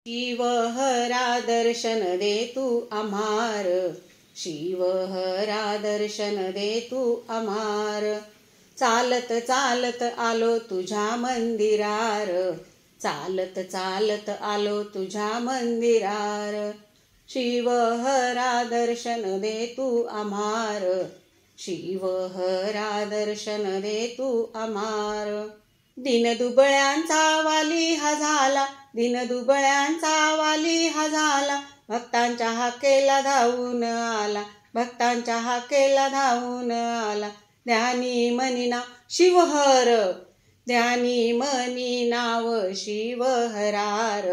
शिवहरा दर्शन दे तू आम्हार, शिवहरा दर्शन दे तू आम्हार। चालत चालत आलो तुझ्या मंदिरार, चालत चालत आलो तुझ्या मंदिरार। शिवहरा दर्शन दे तू आम्हार, शिवहरा दर्शन दे तू आम्हार। दीनदुबळ्यांचा वाली हा झाला, दीनदुबळ्यांचा वाली हा झाला। भक्तांच्या हाकेला धावून आला, भक्तांच्या हाकेला धावून आला। ध्यानी मनी नाव शिवहर, ध्यानी मनी नाव शिवहरार,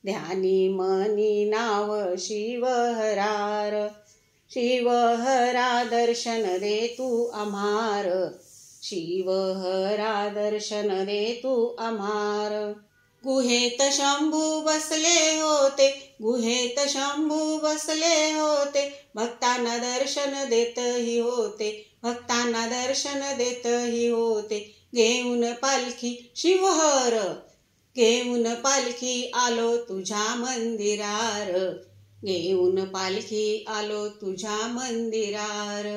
ध्यानी मनी नाव शिवहरार। शिवहरा दर्शन दे तू आम्हार, शिवहरा दर्शन दे तू आम्हार। गुहेत शंभू बसले होते, गुहेत शंभू बसले होते। भक्तांना दर्शन देतही होते, भक्तांना दर्शन देतही होते। घेऊन पालखी शिवहर, घेऊन पालखी आलो तुझ्या मंदिरार, घेऊन पालखी आलो तुझ्या मंदिरार।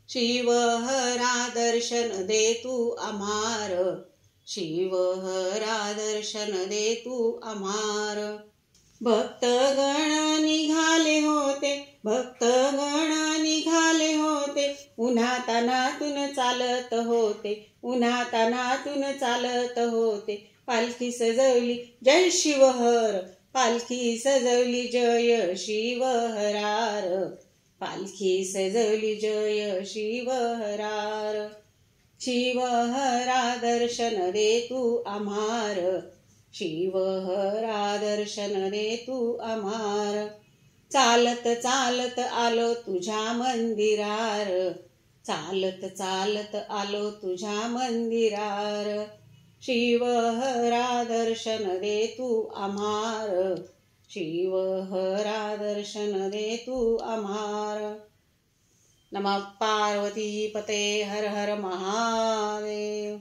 शिवहरा दर्शन दे तू आम्हार, शिवहरा दर्शन दे तू आम्हार। भक्तगण निघाले होते, भक्तगण निघाले होते। उन्हातान्हातून चालत होते, उन्हातान्हातून चालत होते। पालखी सजवली जय शिवहर, पालखी सजवली जय शिवहरार, पालखी सजवली जय शिवहरार। शिवहरा दर्शन दे तू आम्हार, शिवहरा दर्शन दे तू आम्हार। चालत चालत आलो तुझ्या मंदिरार, चालत चालत आलो तुझ्या मंदिरार। शिवहरा दर्शन दे तू आम्हार, शिवहरा दर्शन दे तू आम्हार। नमः पार्वती पते हर हर महादेव।